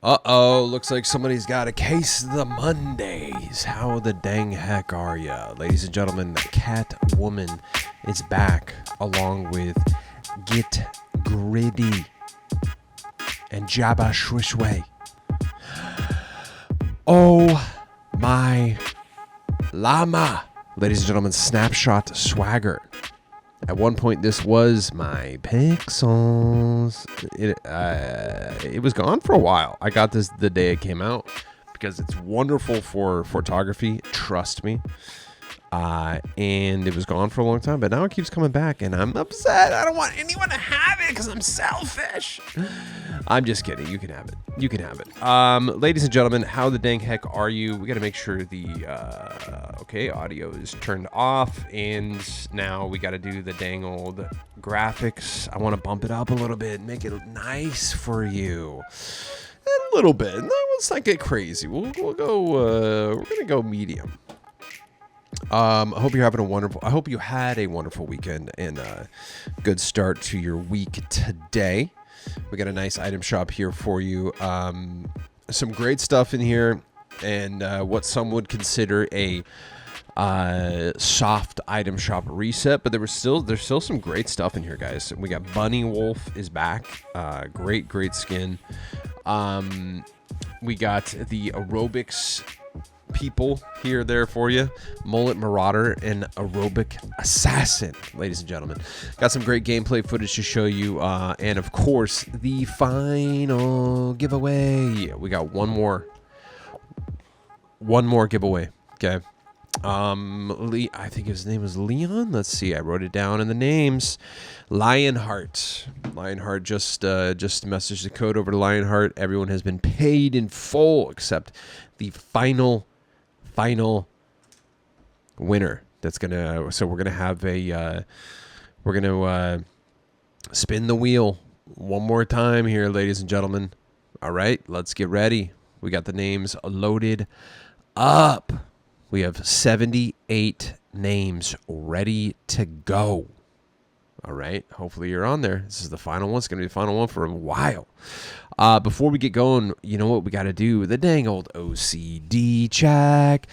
Uh-oh, looks like somebody's got a case of the Mondays. How the dang heck are ya? Ladies and gentlemen, the Catwoman is back along with Get Gritty and Jabba Shwishway. Oh my llama. Ladies and gentlemen, Snapshot Swagger. At one point, this was my pixels. It was gone for a while. I got this the day it came out because it's wonderful for photography. Trust me. And it was gone for a long time, but now it keeps coming back, and I'm upset. I don't want anyone to have it because I'm selfish. I'm just kidding. You can have it. You can have it. Ladies and gentlemen, how the dang heck are you? We got to make sure the audio is turned off, and now we got to do the dang old graphics. I want to bump it up a little bit, make it nice for you. A little bit. No, let's not get crazy. We'll go. We're gonna go medium. I hope you're having I hope you had a wonderful weekend and a good start to your week today. We got a nice item shop here for you. Some great stuff in here, and what some would consider a soft item shop reset, but there's still some great stuff in here, guys. We got Bunny Wolf is back. Great skin. We got the aerobics people here there for you. Mullet Marauder and Aerobic Assassin, ladies and gentlemen. Got some great gameplay footage to show you, and of course the final giveaway. We got one more giveaway. Okay. I think his name was Leon. Let's see. I wrote it down in the names. Lionheart just messaged the code over to Lionheart. Everyone has been paid in full except the final winner. So we're gonna have we're gonna spin the wheel one more time here, ladies and gentlemen. All right, let's get ready. We got the names loaded up. We have 78 names ready to go. All right, hopefully you're on there. This is the final one. It's going to be the final one for a while. Before we get going, you know what we got to do? The dang old OCD check.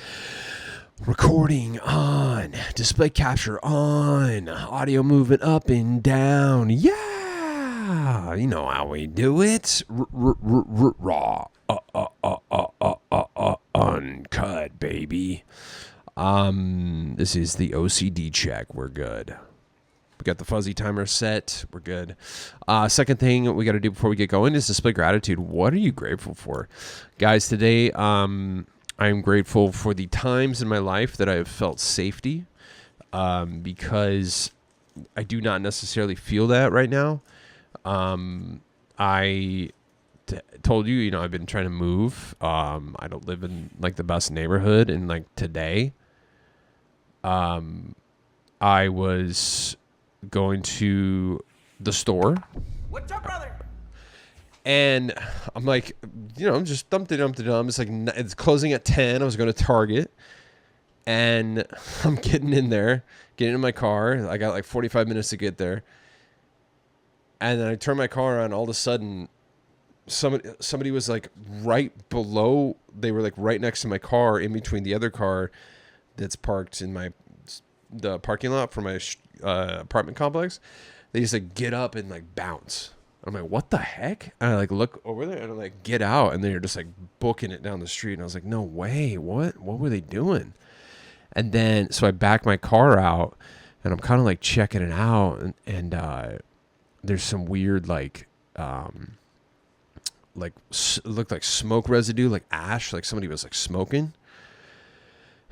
Recording on. Display capture on. Audio movement up and down. Yeah. You know how we do it. Raw. Uncut, baby. This is the OCD check. We're good. We got the fuzzy timer set. We're good. Second thing we got to do before we get going is display gratitude. What are you grateful for? Guys, today I'm grateful for the times in my life that I've felt safety, because I do not necessarily feel that right now. I told you, I've been trying to move. I don't live in like the best neighborhood, and like today, I was going to the store. What's up, brother? And I'm like, I'm just dum-de-dum. It's like, it's closing at 10. I was going to Target, and I'm getting in my car. I got like 45 minutes to get there. And then I turn my car on. All of a sudden, somebody was like right below. They were like right next to my car, in between the other car that's parked in the parking lot for my apartment complex. They just like get up and like bounce. I'm like, what the heck? And I like look over there and I'm like, get out. And they're just like booking it down the street. And I was like, no way. What were they doing? And then, so I back my car out and I'm kind of like checking it out. And there's some weird, like it looked like smoke residue, like ash, like somebody was like smoking.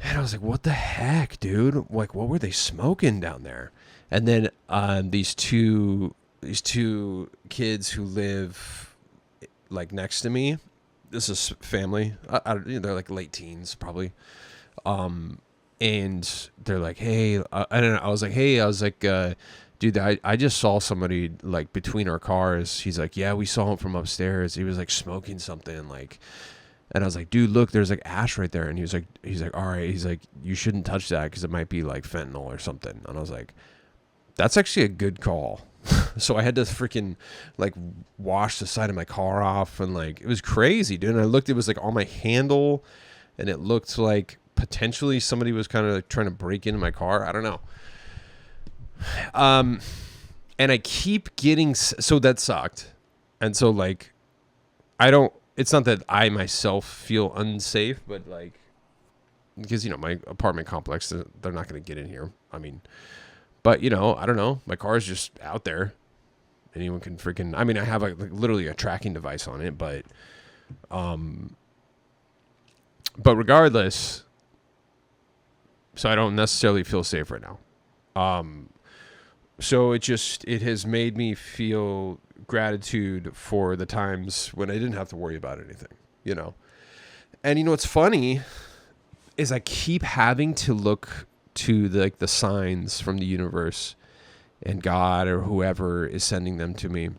And I was like, what the heck, dude? Like, what were they smoking down there? And then these two kids who live like next to me, this is family. They're like late teens probably. And they're like, hey, I was like, dude, I just saw somebody like between our cars. He's like, yeah, we saw him from upstairs. He was like smoking something like. And I was like, dude, look, there's like ash right there. And he's like, all right. He's like, you shouldn't touch that because it might be like fentanyl or something. And I was like, that's actually a good call. So I had to freaking like wash the side of my car off, and like it was crazy, dude. And I looked, it was like on my handle, and it looked like potentially somebody was kind of like trying to break into my car. I don't know. And I keep getting, so that sucked. And so like, I don't, it's not that I myself feel unsafe, but like, because, you know, my apartment complex, they're not going to get in here. I mean, but, you know, I don't know. My car is just out there. Anyone can freaking, I mean, I have like literally a tracking device on it, but regardless, so I don't necessarily feel safe right now. So it has made me feel gratitude for the times when I didn't have to worry about anything, you know? And you know, what's funny is I keep having to look to the signs from the universe and God or whoever is sending them to me,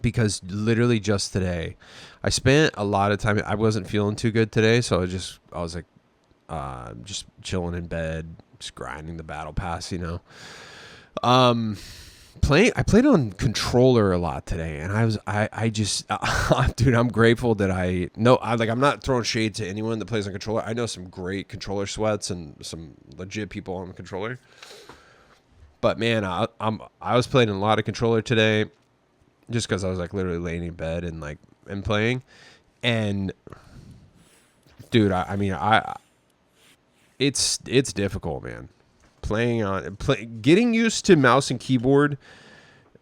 because literally just today I spent a lot of time. I wasn't feeling too good today. So I was like, just chilling in bed, just grinding the battle pass, you know. I played on controller a lot today, and I just, dude, I'm grateful that I'm not throwing shade to anyone that plays on controller. I know some great controller sweats and some legit people on the controller, but man, I was playing a lot of controller today just because I was like literally laying in bed and playing, and dude, it's difficult, man. Getting used to mouse and keyboard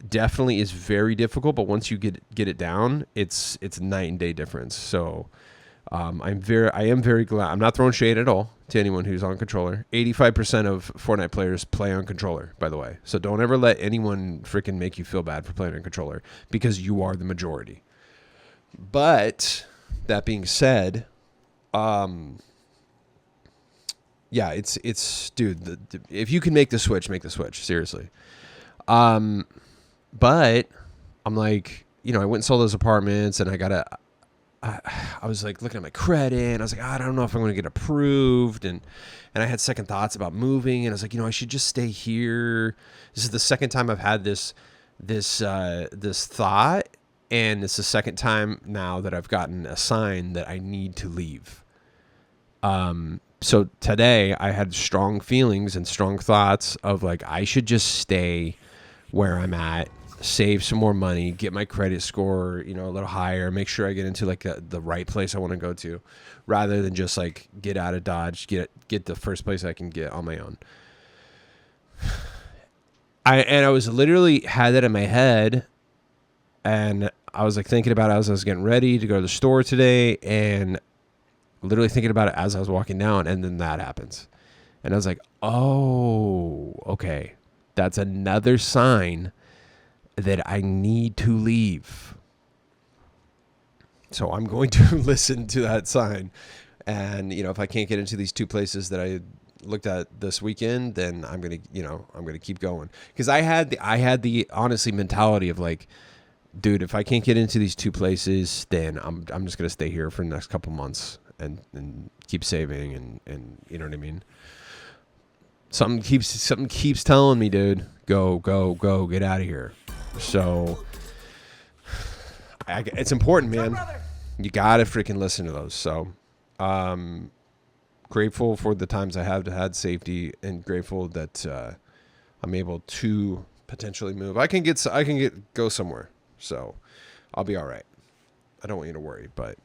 definitely is very difficult, but once you get it down, it's night and day difference. So I am very glad. I'm not throwing shade at all to anyone who's on controller. 85% of Fortnite players play on controller, by the way. So don't ever let anyone freaking make you feel bad for playing on controller, because you are the majority. But that being said, yeah, it's dude, if you can make the switch, seriously. But I'm like, you know, I went and saw those apartments, and I was like looking at my credit, and I was like, I don't know if I'm going to get approved, and I had second thoughts about moving, and I was like, you know, I should just stay here. This is the second time I've had this thought, and it's the second time now that I've gotten a sign that I need to leave. So today I had strong feelings and strong thoughts of like, I should just stay where I'm at, save some more money, get my credit score, you know, a little higher, make sure I get into like the right place I want to go to, rather than just like get out of Dodge, get the first place I can get on my own. I was literally had that in my head, and I was like thinking about it as I was getting ready to go to the store today, and literally thinking about it as I was walking down, and then that happens. And I was like, oh, okay. That's another sign that I need to leave. So I'm going to listen to that sign. And, you know, if I can't get into these two places that I looked at this weekend, then I'm going to keep going. Because I had the honestly mentality of like, dude, if I can't get into these two places, then I'm just going to stay here for the next couple months. And keep saving and you know what I mean? Something keeps telling me, dude, go, get out of here. So it's important, man. You gotta freaking listen to those. So grateful for the times I have had safety, and grateful that I'm able to potentially move. I can go somewhere. So I'll be all right. I don't want you to worry, but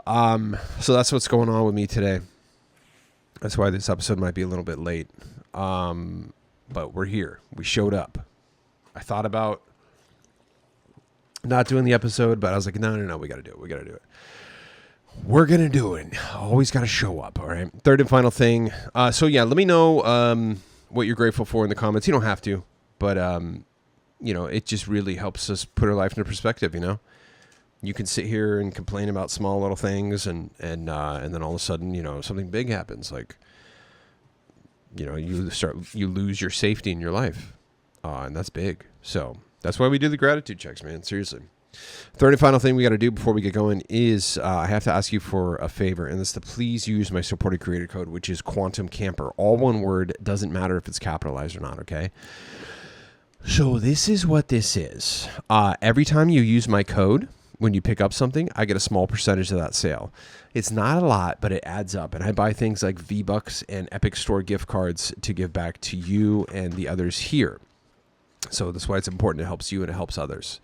so that's what's going on with me today. That's why this episode might be a little bit late. But we're here. We showed up. I thought about not doing the episode, but I was like, no, we got to do it. We're going to do it. Always got to show up. All right. Third and final thing. So yeah, let me know, what you're grateful for in the comments. You don't have to, but, you know, it just really helps us put our life into perspective, you know? You can sit here and complain about small little things, and then all of a sudden, you know, something big happens. Like, you know, you lose your safety in your life, and that's big. So that's why we do the gratitude checks, man. Seriously. Third and final thing we got to do before we get going is I have to ask you for a favor, and that's to please use my supported creator code, which is Quantum Camper. All one word. Doesn't matter if it's capitalized or not. Okay. So this is what this is. Every time you use my code, when you pick up something, I get a small percentage of that sale. It's not a lot, but it adds up. And I buy things like V-Bucks and Epic Store gift cards to give back to you and the others here. So that's why it's important. It helps you and it helps others.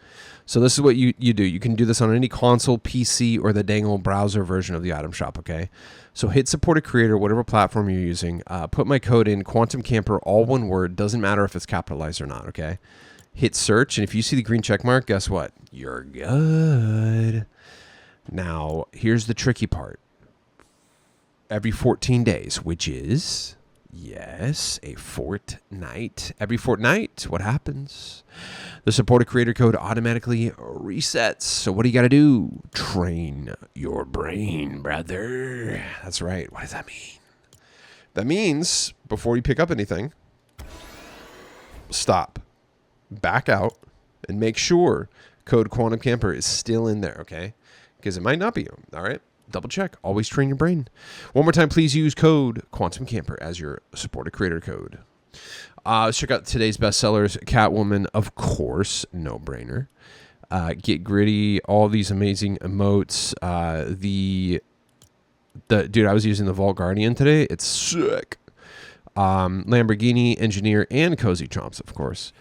So this is what you do. You can do this on any console, PC, or the dang old browser version of the item shop, okay? So hit support a creator, whatever platform you're using. Put my code in, Quantum Camper, all one word. Doesn't matter if it's capitalized or not, okay? Hit search, and if you see the green check mark, guess what? You're good. Now, here's the tricky part. Every 14 days, which is... yes, a fortnight. Every fortnight, what happens? The supported creator code automatically resets. So what do you got to do? Train your brain, brother. That's right. What does that mean? That means before you pick up anything, stop, back out, and make sure code Quantum Camper is still in there, okay? Because it might not be. All right? Double check. Always train your brain. One more time, please use code Quantum Camper as your supported creator code. Let's check out today's bestsellers. Catwoman, of course, no brainer. Get Gritty, all these amazing emotes. Dude, I was using the Vault Guardian today. It's sick. Lamborghini, Engineer, and Cozy Chomps, of course.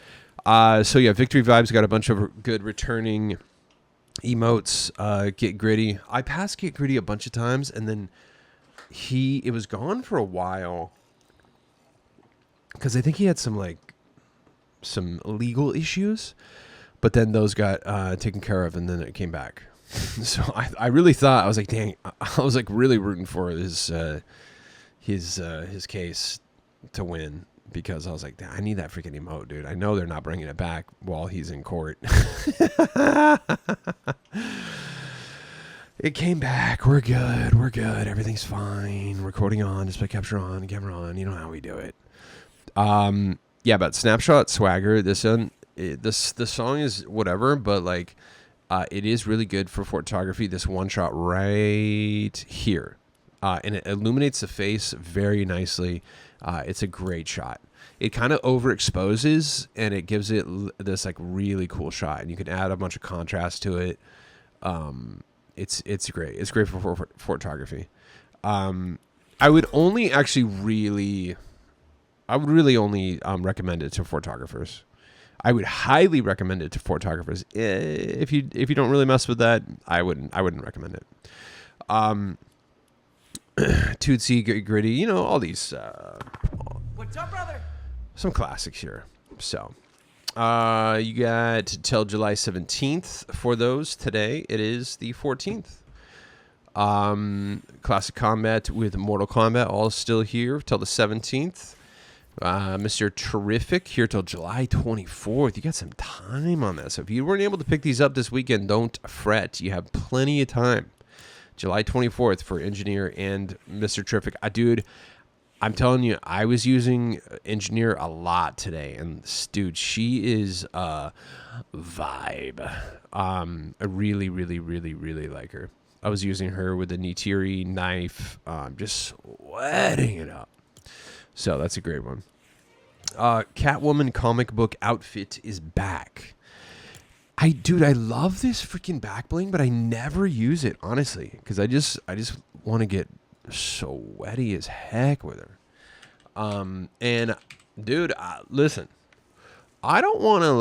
So yeah, Victory Vibes got a bunch of good returning emotes. Get Gritty. I passed Get Gritty a bunch of times, and then it was gone for a while because I think he had some legal issues, but then those got taken care of, and then it came back. So I really thought, I was like, dang, I was like really rooting for his case to win, because I was like, I need that freaking emote, dude. I know they're not bringing it back while he's in court. It came back. We're good. We're good. Everything's fine. Recording on, display capture on, camera on. You know how we do it. Yeah, but Snapshot Swagger, this song is whatever, but like, it is really good for photography. This one shot right here, and it illuminates the face very nicely. It's a great shot. It kind of overexposes, and it gives it this like really cool shot, and you can add a bunch of contrast to it. It's great. It's great for photography. I would only only recommend it to photographers. I would highly recommend it to photographers. If you don't really mess with that, I wouldn't recommend it. Tootsie, Gritty, you know, all these. What's up, brother? Some classics here. So, you got till July 17th for those. Today it is the 14th. Classic Combat with Mortal Kombat all still here till the 17th. Mr. Terrific here till July 24th. You got some time on this. So if you weren't able to pick these up this weekend, don't fret. You have plenty of time. July 24th for Engineer and Mr. Terrific. Dude, I'm telling you, I was using Engineer a lot today. And, dude, she is a vibe. I really, really, really, really like her. I was using her with the Nitiri knife. Just sweating it up. So that's a great one. Catwoman comic book outfit is back. Dude, I love this freaking back bling, but I never use it, honestly, because I just want to get sweaty as heck with her. And dude, listen, I don't want to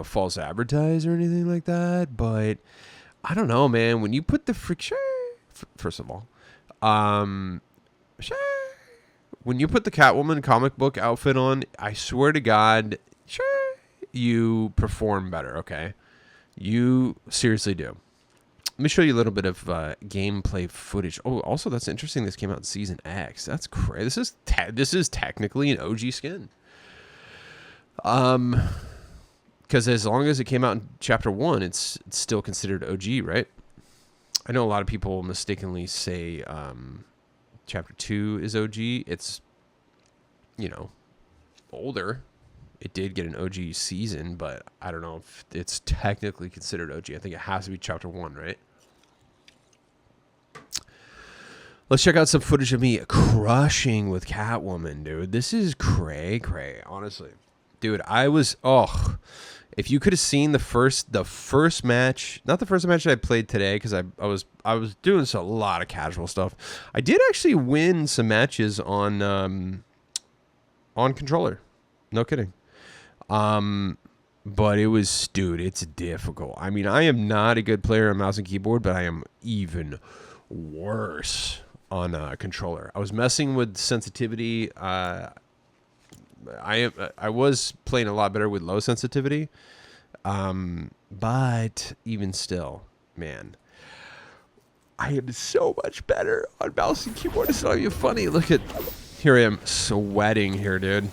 false advertise or anything like that, but I don't know, man. When you put the first of all, when you put the Catwoman comic book outfit on, I swear to God, you perform better, okay? You seriously do. Let me show you a little bit of gameplay footage. Oh, also, that's interesting. This came out in Season X. That's crazy. This is technically an OG skin. Because as long as it came out in Chapter 1, it's still considered OG, right? I know a lot of people mistakenly say Chapter 2 is OG. It's, older. It did get an OG season, but I don't know if it's technically considered OG. I think it has to be Chapter 1, right? Let's check out some footage of me crushing with Catwoman, dude. This is cray, honestly. Dude, I was, if you could have seen the first match, not the first match that I played today, because I was doing a lot of casual stuff. I did actually win some matches on controller. No kidding. But it was, dude, it's difficult. I mean, I am not a good player on mouse and keyboard, but I am even worse on controller. I was messing with sensitivity. I was playing a lot better with low sensitivity. But even still, man, I am so much better on mouse and keyboard. It's not even funny. Look at, here I am sweating here, dude.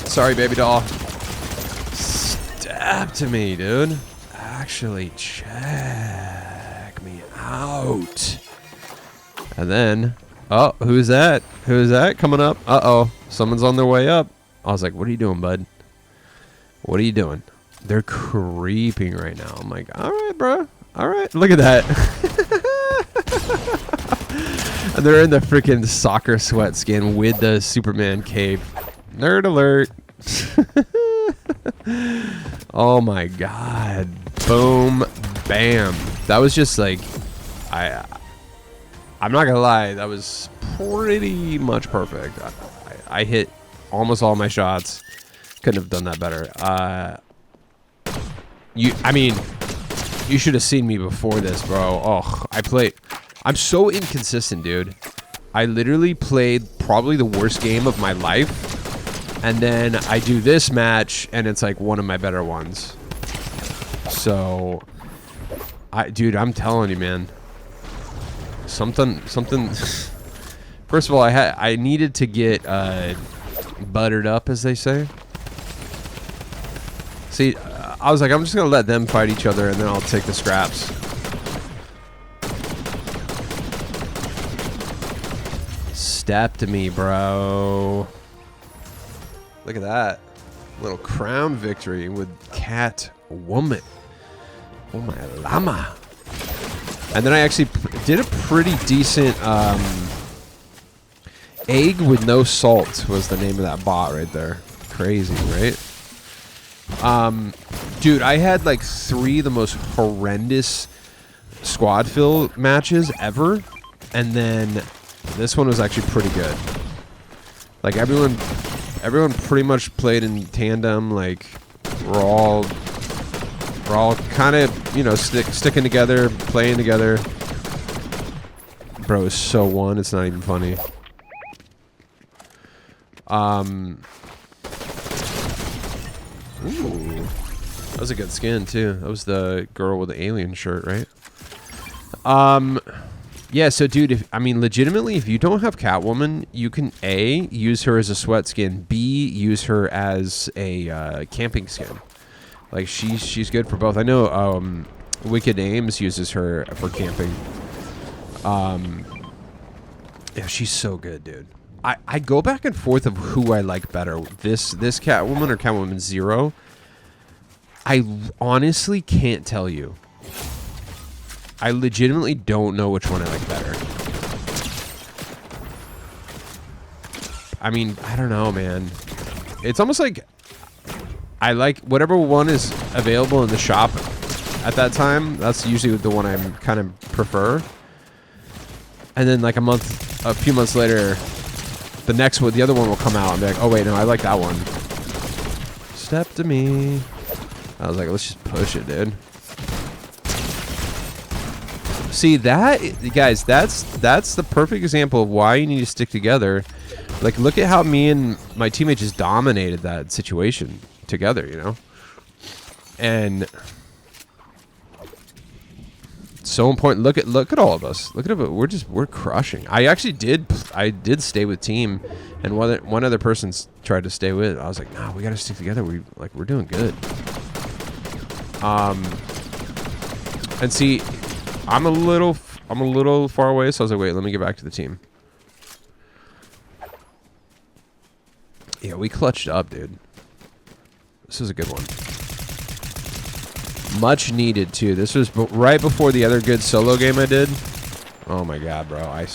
Sorry, baby doll. Stab to me, dude. Actually, check me out. And then, oh, who's that? Who's that coming up? Uh-oh, someone's on their way up. I was like, what are you doing, bud? What are you doing? They're creeping right now. I'm like, all right, bro. All right, look at that. And they're in the freaking soccer sweat skin with the Superman cape. Nerd alert. Oh my god. Boom. Bam. That was just like, I'm not gonna lie, that was pretty much perfect. I hit almost all my shots. Couldn't have done that better. I mean, you should have seen me before this, bro. Oh, I'm so inconsistent, dude. I literally played probably the worst game of my life. And then I do this match, and it's like one of my better ones. So, dude, I'm telling you, man. Something. First of all, I needed to get buttered up, as they say. See, I was like, I'm just gonna let them fight each other, and then I'll take the scraps. Step to me, bro. Look at that. Little crown victory with Catwoman. Oh my llama. And then I actually did a pretty decent egg with no salt was the name of that bot right there. Crazy, right? Dude, I had like 3 of the most horrendous squad fill matches ever. And then this one was actually pretty good. Like everyone pretty much played in tandem. Like we're all kind of, you know, sticking together, playing together. Bro, it's so one. It's not even funny. Ooh, that was a good skin too. That was the girl with the alien shirt, right? Yeah, so dude, legitimately, if you don't have Catwoman, you can A, use her as a sweat skin, B, use her as a camping skin. Like she's good for both. I know Wicked Ames uses her for camping. Yeah, she's so good, dude. I go back and forth of who I like better. This Catwoman or Catwoman 0. I honestly can't tell you. I legitimately don't know which one I like better. I mean, I don't know, man. It's almost like I like whatever one is available in the shop at that time. That's usually the one I kind of prefer. And then like a few months later, the other one will come out and be like, oh wait, no, I like that one. Step to me. I was like, let's just push it, dude. See that, guys? That's the perfect example of why you need to stick together. Like, look at how me and my teammate just dominated that situation together, you know. And so important. Look at all of us. Look at it. We're crushing. I did stay with team, and one other person tried to stay with. I was like, nah, we gotta stick together. We're doing good. And see, I'm a little far away, so I was like, wait, let me get back to the team. Yeah, we clutched up, dude. This is a good one. Much needed, too. This was right before the other good solo game I did. Oh my god, bro.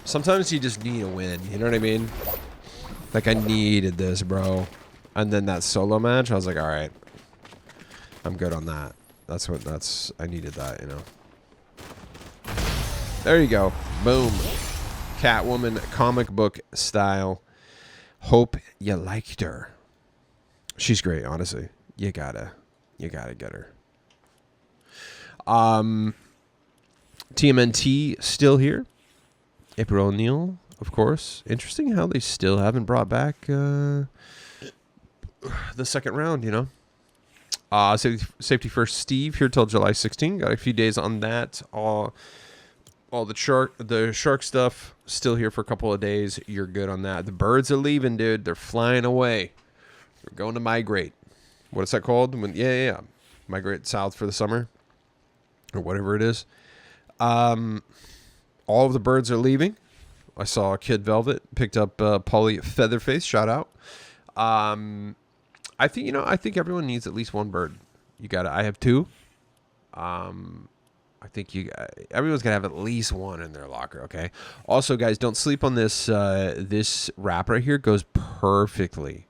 Sometimes you just need a win. You know what I mean? Like, I needed this, bro. And then that solo match, I was like, all right. I'm good on that. I needed that, you know. There you go. Boom. Catwoman comic book style. Hope you liked her. She's great, honestly. You gotta get her. TMNT still here. April O'Neil, of course. Interesting how they still haven't brought back the second round, you know. Safety first, Steve here till July 16. Got a few days on that. All the shark stuff still here for a couple of days. You're good on that. The birds are leaving, dude. They're flying away. They're going to migrate. What is that called? Yeah. Migrate south for the summer or whatever it is. All of the birds are leaving. I saw Kid Velvet picked up Polly Featherface. Shout out. I think everyone needs at least one bird. I have two. I think everyone's gonna have at least one in their locker. Okay. Also, guys, don't sleep on this. This wrap right here goes perfectly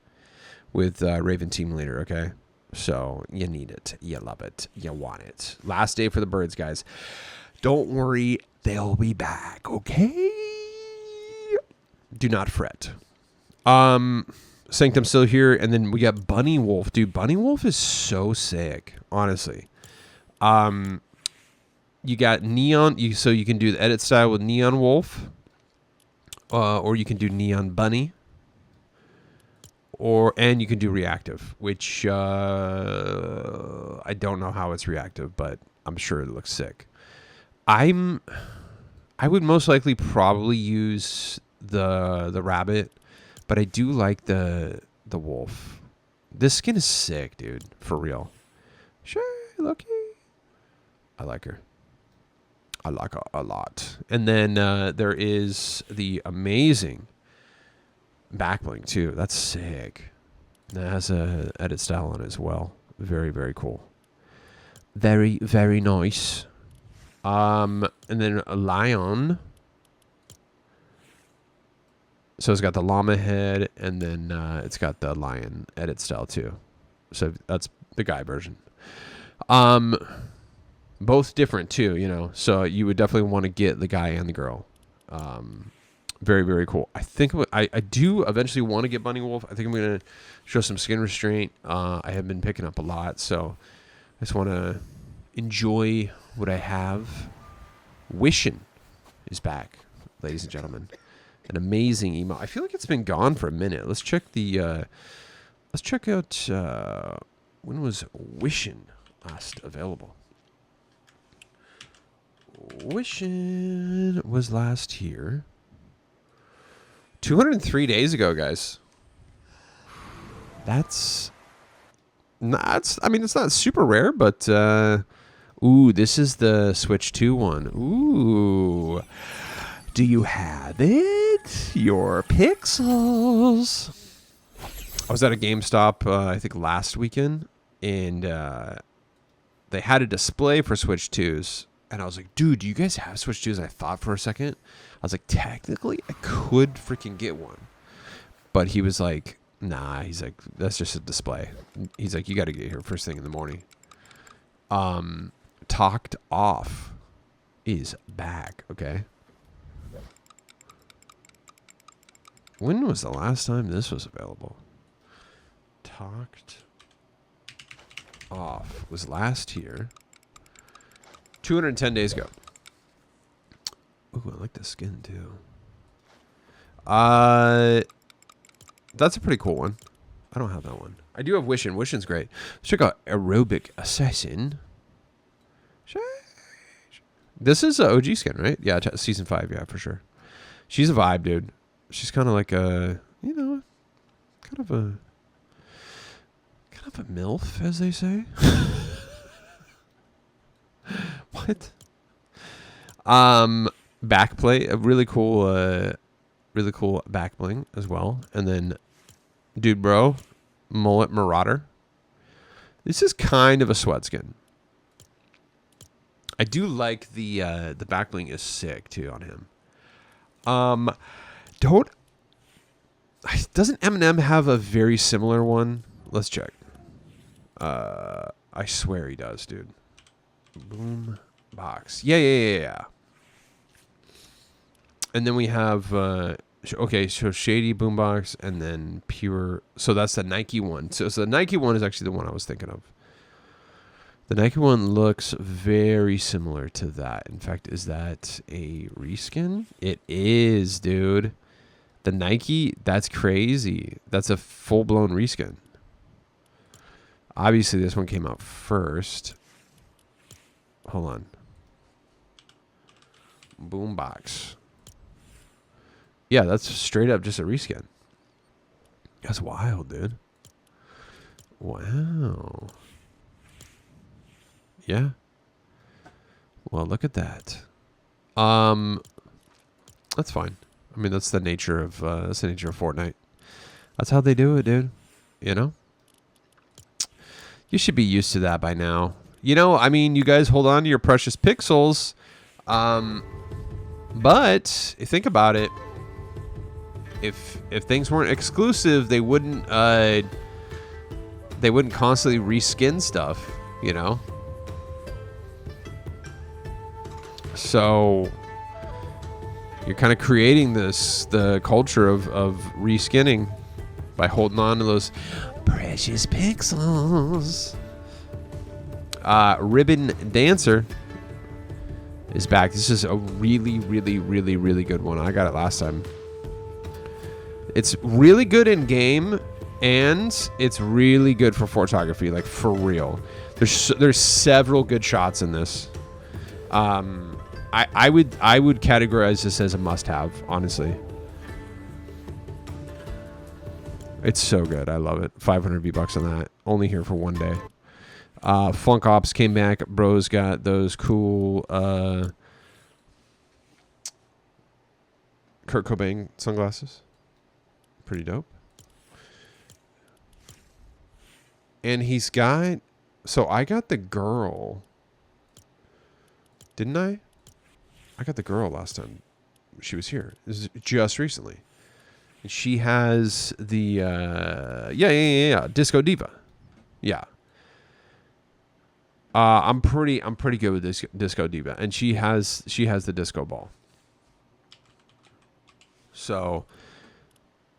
with Raven Team Leader. Okay. So you need it. You love it. You want it. Last day for the birds, guys. Don't worry. They'll be back. Okay. Do not fret. Sanctum still here, and then we got Bunny Wolf. Dude, Bunny Wolf is so sick, honestly. You got Neon, so you can do the edit style with Neon Wolf, or you can do Neon Bunny, and you can do reactive, which I don't know how it's reactive, but I'm sure it looks sick. I would most likely probably use the rabbit, but I do like the wolf. This skin is sick, dude. For real. Sure, Loki. I like her. I like her a lot. And then there is the amazing backbling too. That's sick. That has a edit style on it as well. Very, very cool. Very, very nice. And then a lion. So it's got the llama head, and then it's got the lion edit style too. So that's the guy version. Both different too, you know. So you would definitely want to get the guy and the girl. Very, very cool. I think I do eventually want to get Bunny Wolf. I think I'm gonna show some skin restraint. I have been picking up a lot, so I just want to enjoy what I have. Wishin' is back, ladies and gentlemen. An amazing email. I feel like it's been gone for a minute. Let's check let's check out when was Wishin' last available. Wishin' was last here 203 days ago, guys. That's not, I mean, it's not super rare, but ooh, this is the Switch 2 one. Ooh. Do you have it? Your pixels. I was at a GameStop, I think last weekend, and they had a display for Switch 2s. And I was like, dude, do you guys have Switch 2s? And I thought for a second. I was like, technically, I could freaking get one. But he was like, nah. He's like, that's just a display. He's like, you got to get here first thing in the morning. Talked Off is back, okay? When was the last time this was available? Talked Off was last here. 210 days ago. Ooh, I like the skin too. That's a pretty cool one. I don't have that one. I do have Wishin'. Wishin's great. Let's check out Aerobic Assassin. This is an OG skin, right? Yeah, season 5. Yeah, for sure. She's a vibe, dude. She's kind of like a, you know, kind of a MILF, as they say. What? Backplay, a really cool back bling as well. And then, dude, bro, Mullet Marauder. This is kind of a sweat skin. I do like the back bling is sick too on him. Doesn't Eminem have a very similar one? Let's check. I swear he does, dude. Boom box. Yeah. And then we have okay, so shady boombox and then pure. So that's the Nike one. So the Nike one is actually the one I was thinking of. The Nike one looks very similar to that. In fact, is that a reskin? It is, dude. The Nike, that's crazy. That's a full-blown reskin. Obviously, this one came out first. Hold on. Boombox. Yeah, that's straight up just a reskin. That's wild, dude. Wow. Yeah. Well, look at that. That's fine. I mean, that's the nature of Fortnite. That's how they do it, dude. You know? You should be used to that by now. You know, I mean, you guys hold on to your precious pixels. But think about it. If things weren't exclusive, they wouldn't constantly reskin stuff, you know? So you're kind of creating the culture of reskinning by holding on to those precious pixels. Ribbon Dancer is back. This is a really, really, really, really good one. I got it last time. It's really good in game, and it's really good for photography, like for real. There's several good shots in this. I would categorize this as a must-have, honestly. It's so good. I love it. 500 V-Bucks on that. Only here for one day. Funk Ops came back. Bro's got those cool Kurt Cobain sunglasses. Pretty dope. And he's got... So I got the girl. Didn't I? I got the girl last time she was here. This is just recently. And she has the... yeah. Disco Diva. Yeah. I'm pretty good with this Disco Diva. And she has the disco ball. So...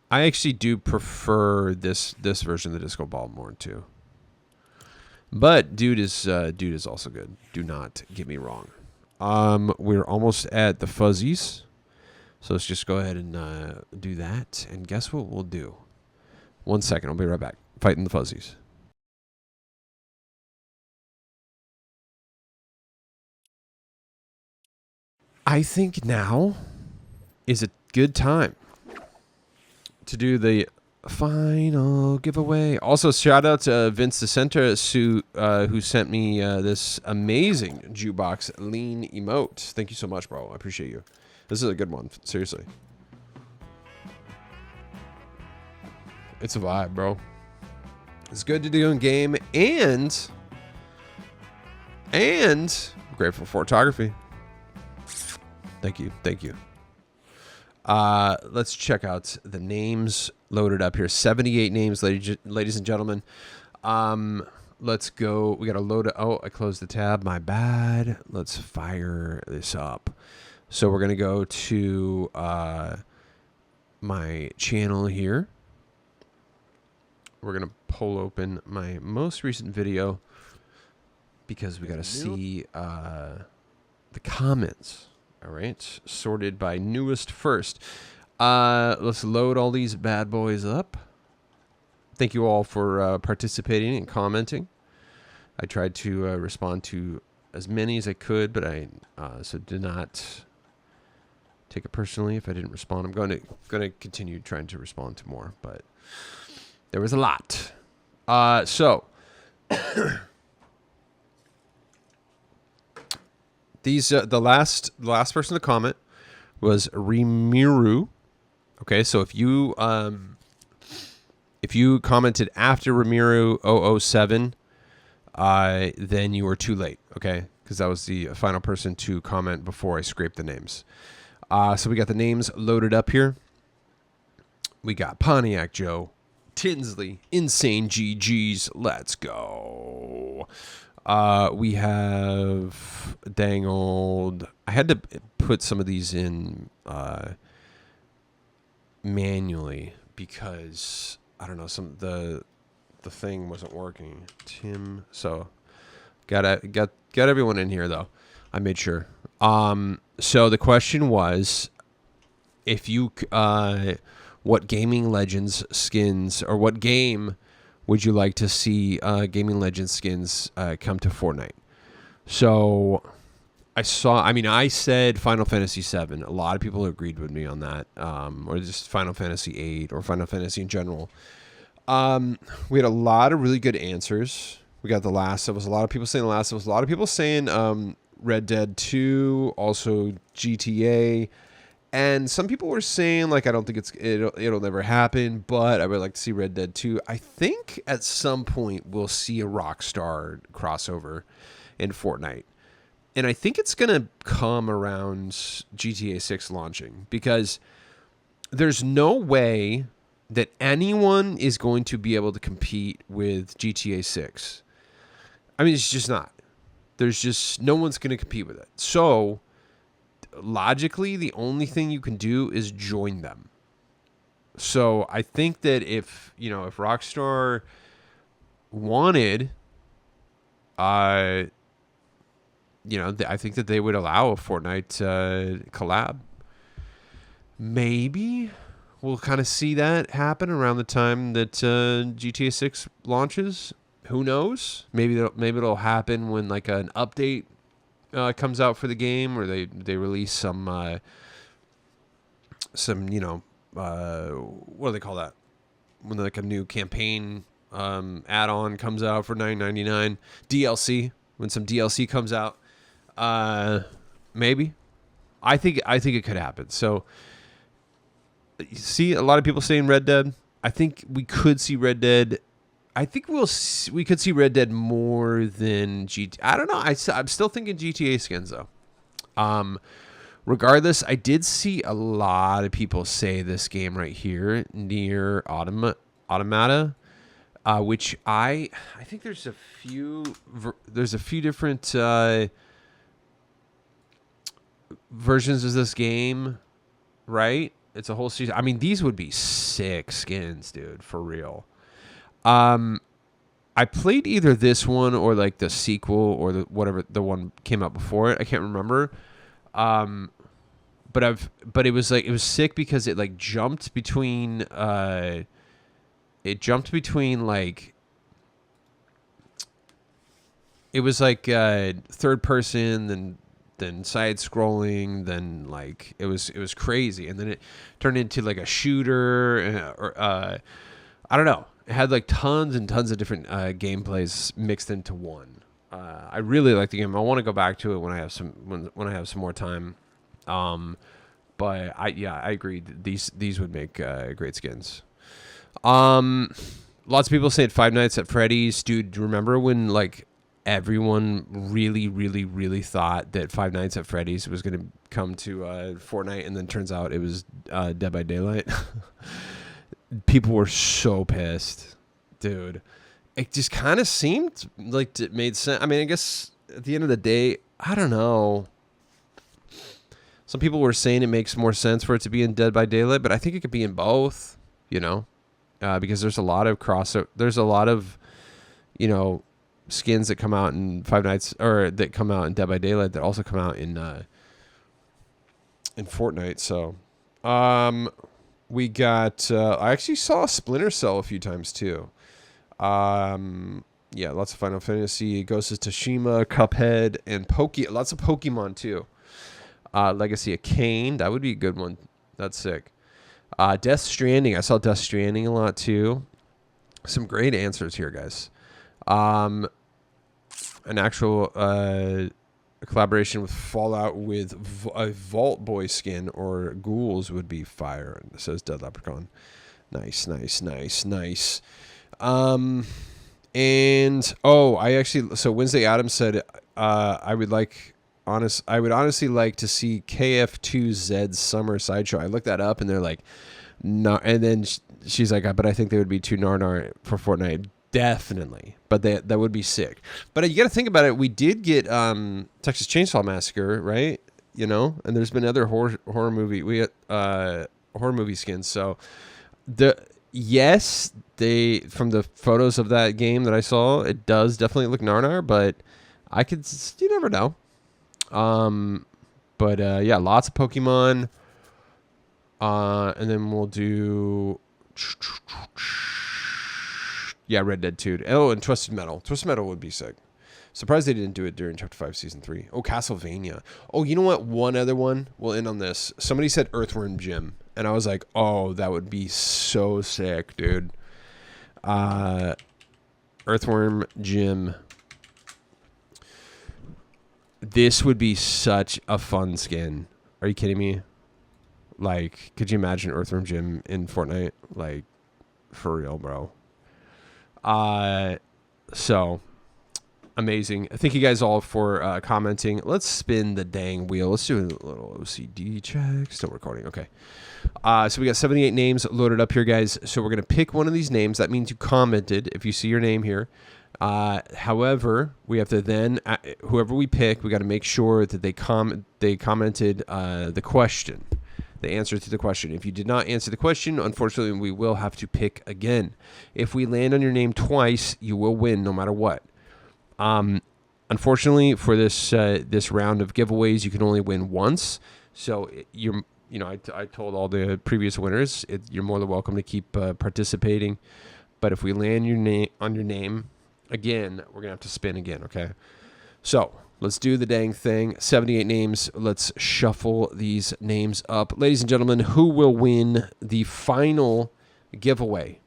I actually do prefer this version of the disco ball more too. But dude is also good. Do not get me wrong. We're almost at the fuzzies, so let's just go ahead and do that. And guess what we'll do? 1 second, I'll be right back. Fighting the fuzzies. I think now is a good time to do the final giveaway. Also, shout out to Vince DeCenter, who sent me this amazing jukebox lean emote. Thank you so much, bro. I appreciate you. This is a good one. Seriously. It's a vibe, bro. It's good to do in game and great for photography. Thank you. Let's check out the names loaded up here. 78 names, ladies and gentlemen. Let's go. We got to load it. Oh, I closed the tab. My bad. Let's fire this up. So we're going to go to my channel here. We're going to pull open my most recent video because we got to see the comments. All right, sorted by newest first. Let's load all these bad boys up. Thank you all for participating and commenting. I tried to respond to as many as I could, but I did not take it personally if I didn't respond. I'm going to continue trying to respond to more, but there was a lot. So. These the last person to comment was Remiru. Okay, so if you commented after Remiru 007, then you were too late, okay? Because that was the final person to comment before I scraped the names. So we got the names loaded up here. We got Pontiac Joe, Tinsley, Insane GG's. Let's go. We have dang old. I had to put some of these in manually because I don't know, the thing wasn't working. Tim, so got everyone in here though. I made sure. So the question was, if you what gaming legends skins, or what game would you like to see gaming legends skins come to Fortnite? So I said Final Fantasy VII. A lot of people agreed with me on that, or just Final Fantasy VIII, or Final Fantasy in general. We had a lot of really good answers. We got The Last of Us. A lot of people saying The Last of Us. A lot of people saying Red Dead 2, also GTA. And some people were saying, like, I don't think it'll never happen, but I would like to see Red Dead 2. I think at some point we'll see a Rockstar crossover in Fortnite. And I think it's going to come around GTA 6 launching, because there's no way that anyone is going to be able to compete with GTA 6. I mean, it's just not. There's just no one's going to compete with it. So logically, the only thing you can do is join them. So I think that if Rockstar wanted, I think that they would allow a Fortnite collab. Maybe we'll kind of see that happen around the time that GTA 6 launches. Who knows? Maybe it'll happen when like an update comes out for the game, or they release some what do they call that? When like a new campaign add-on comes out for $9.99, DLC. When some DLC comes out, maybe. I think it could happen. So you see a lot of people saying Red Dead. I think we could see Red Dead. I think we could see Red Dead more than GTA. I don't know. I'm still thinking GTA skins though. Regardless, I did see a lot of people say this game right here, Near Automata, which I think there's a few different versions of this game, right? It's a whole season. I mean, these would be sick skins, dude, for real. I played either this one or like the sequel, or the one came out before it. I can't remember. But it was sick because it like jumped between like it was like third person, then side scrolling, then like it was crazy, and then it turned into like a shooter, or I don't know. It had like tons and tons of different gameplays mixed into one. I really like the game. I want to go back to it when I have some more time. But I agree. These would make great skins. Lots of people saying Five Nights at Freddy's. Dude, remember when like everyone really, really, really thought that Five Nights at Freddy's was going to come to Fortnite, and then turns out it was Dead by Daylight? People were so pissed, dude. It just kind of seemed like it made sense. I mean, I guess at the end of the day, I don't know. Some people were saying it makes more sense for it to be in Dead by Daylight, but I think it could be in both, because there's a lot of there's a lot of, skins that come out in Five Nights, or that come out in Dead by Daylight, that also come out in Fortnite. So, we got. I actually saw Splinter Cell a few times too. Yeah, lots of Final Fantasy, Ghost of Tsushima, Cuphead, and lots of Pokemon too. Legacy of Kain, that would be a good one. That's sick. Death Stranding, I saw Death Stranding a lot too. Some great answers here, guys. An actual collaboration with Fallout with a Vault Boy skin or ghouls would be fire, says Dead Leprechaun. Nice. And I actually, so Wednesday Adams said, I would honestly like to see KF2Z's summer sideshow. I looked that up and they're like, no, and then she's like, but I think they would be too nar for Fortnite. Definitely, but that would be sick. But you got to think about it. We did get Texas Chainsaw Massacre, right? You know, and there's been other horror movie horror movie skins. So yes, they, from the photos of that game that I saw, it does definitely look nar, but you never know. But yeah, lots of Pokemon. And then we'll do Red Dead 2. Oh, and Twisted Metal. Twisted Metal would be sick. Surprised they didn't do it during Chapter 5, Season 3. Oh, Castlevania. Oh, you know what? One other one. We'll end on this. Somebody said Earthworm Jim. And I was like, oh, that would be so sick, dude. Earthworm Jim. This would be such a fun skin. Are you kidding me? Like, could you imagine Earthworm Jim in Fortnite? Like, for real, bro. So amazing. Thank you guys all for commenting. Let's spin the dang wheel. Let's do a little OCD check. Still recording. Okay. So we got 78 names loaded up here, guys. So we're going to pick one of these names. That means you commented if you see your name here. However, we have to then, whoever we pick, we got to make sure that they commented the question. The answer to the question. If you did not answer the question, unfortunately, we will have to pick again. If we land on your name twice, you will win no matter what. Unfortunately, for this round of giveaways, you can only win once. So I told all the previous winners, you're more than welcome to keep participating. But if we land on your name again, we're gonna have to spin again. Okay. So let's do the dang thing. 78 names. Let's shuffle these names up. Ladies and gentlemen, who will win the final giveaway?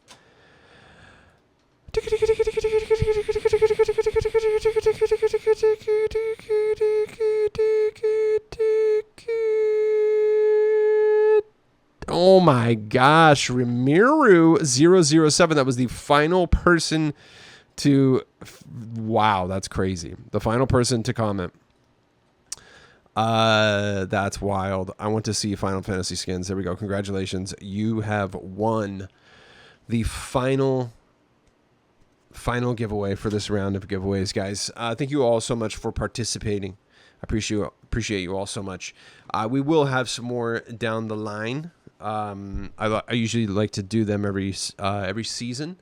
Oh my gosh, Rimiru007. That was the final person to, wow, that's crazy. The final person to comment. That's wild. I want to see Final Fantasy skins. There we go. Congratulations. You have won the final giveaway for this round of giveaways, guys. Thank you all so much for participating. I appreciate you all so much. We will have some more down the line. I usually like to do them every season.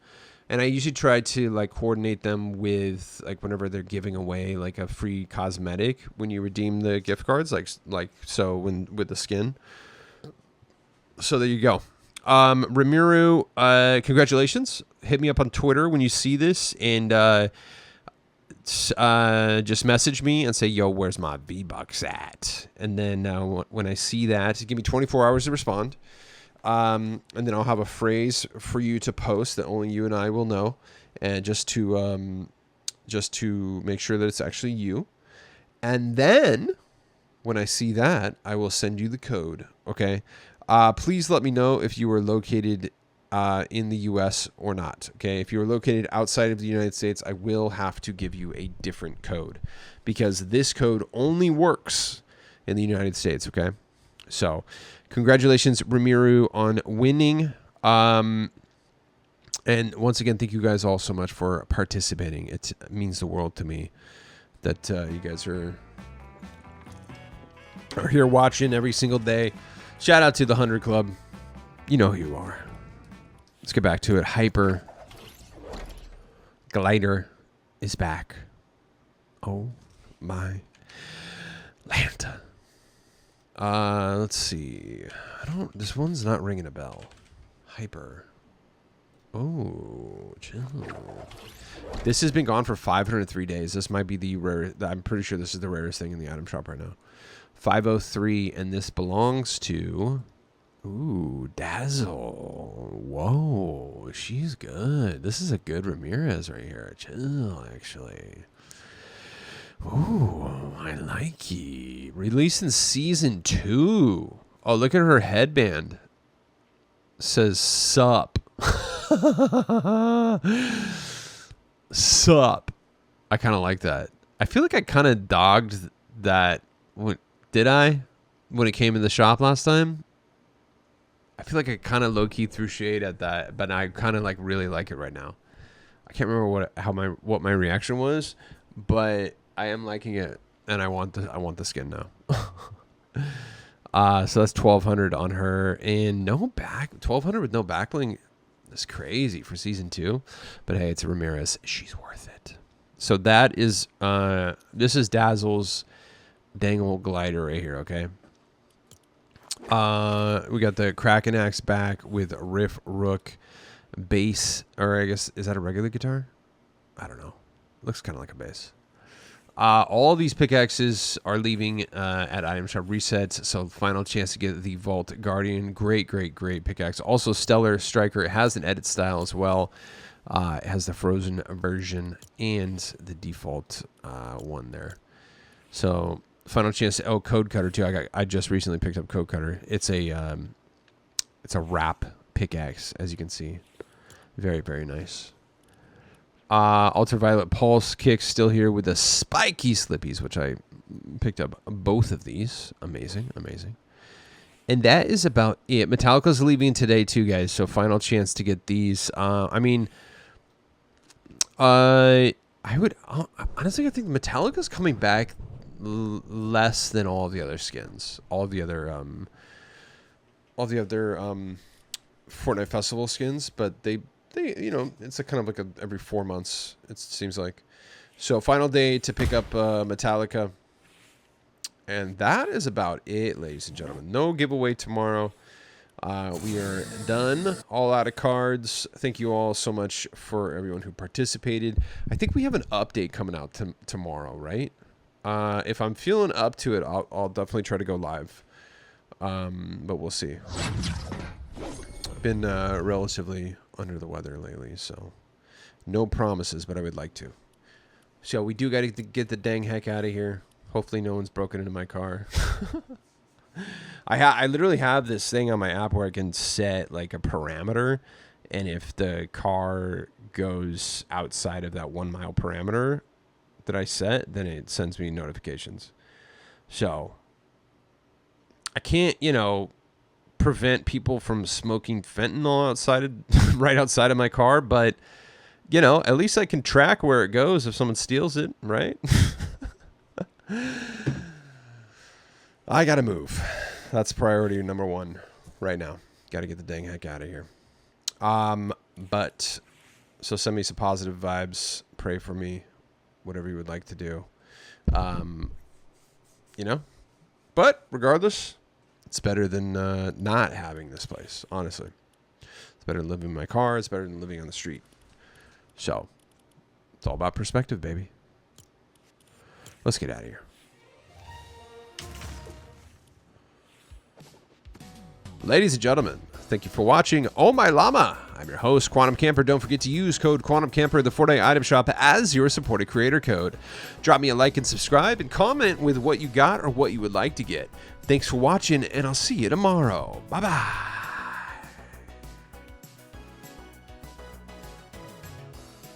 And I usually try to like coordinate them with like whenever they're giving away like a free cosmetic when you redeem the gift cards, like so when with the skin. So there you go. Rimiru, congratulations. Hit me up on Twitter when you see this and just message me and say, yo, where's my V-Bucks at? And then when I see that, give me 24 hours to respond. And then I'll have a phrase for you to post that only you and I will know, and just to make sure that it's actually you. And then when I see that, I will send you the code. Okay. Please let me know if you are located in the U.S. or not. Okay. If you are located outside of the United States, I will have to give you a different code because this code only works in the United States. Okay. So congratulations, Rimiru, on winning. And once again, thank you guys all so much for participating. It means the world to me that you guys are here watching every single day. Shout out to the 100 Club. You know who you are. Let's get back to it. Hyper Glider is back. Oh my Lanta. Let's see. This one's not ringing a bell. Hyper. Oh, chill. This has been gone for 503 days. This might be the rare. I'm pretty sure this is the rarest thing in the item shop right now. 503, and this belongs to. Ooh, Dazzle. Whoa, she's good. This is a good Ramirez right here. Chill, actually. Ooh, I like ye. Released in season 2. Oh, look at her headband. Says sup. Sup. I kind of like that. I feel like I kind of dogged that. Did I? When it came in the shop last time? I feel like I kind of low-key threw shade at that, but I kind of like really like it right now. I can't remember what my reaction was, but I am liking it, and I want the skin now. So that's 1,200 on her, and no back 1,200 with no back bling. That's crazy for season 2, but hey, it's Ramirez. She's worth it. So that is this is Dazzle's dang old glider right here. Okay. We got the Kraken axe back with riff rook bass, or I guess is that a regular guitar? I don't know. Looks kind of like a bass. All these pickaxes are leaving at item shop resets, so final chance to get the Vault Guardian. Great pickaxe. Also, Stellar Striker. It has an edit style as well. It has the frozen version and the default one there. So final chance. Oh, Code Cutter too. I just recently picked up Code Cutter. It's a wrap pickaxe, as you can see. Very nice. Ultraviolet Pulse kicks still here with the spiky slippies, which I picked up both of these. Amazing. And that is about it. Metallica's leaving today too, guys. So final chance to get these. I would honestly, I think Metallica's coming back less than all the other skins, all the other Fortnite festival skins, but they it's a kind of like every 4 months, it seems like. So final day to pick up Metallica, and that is about it, ladies and gentlemen. No giveaway tomorrow. We are done, all out of cards. Thank you all so much for everyone who participated. I think we have an update coming out tomorrow, right? If I'm feeling up to it, I'll definitely try to go live, but we'll see. Been relatively under the weather lately, so no promises, but I would like to. So we do got to get the dang heck out of here. Hopefully no one's broken into my car. I literally have this thing on my app where I can set like a parameter, and if the car goes outside of that 1 mile parameter that I set, then it sends me notifications. So I can't, prevent people from smoking fentanyl right outside of my car, but at least I can track where it goes if someone steals it, right? I gotta move. That's priority number 1 right now. Gotta get the dang heck out of here. But so send me some positive vibes, pray for me, whatever you would like to do. But regardless, it's better than not having this place, honestly. It's better than living in my car. It's better than living on the street. So, it's all about perspective, baby. Let's get out of here. Ladies and gentlemen, thank you for watching Oh My Llama. I'm your host, Quantum Camper. Don't forget to use code Quantum Camper at the Fortnite item shop as your supported creator code. Drop me a like and subscribe, and comment with what you got or what you would like to get. Thanks for watching, and I'll see you tomorrow. Bye-bye.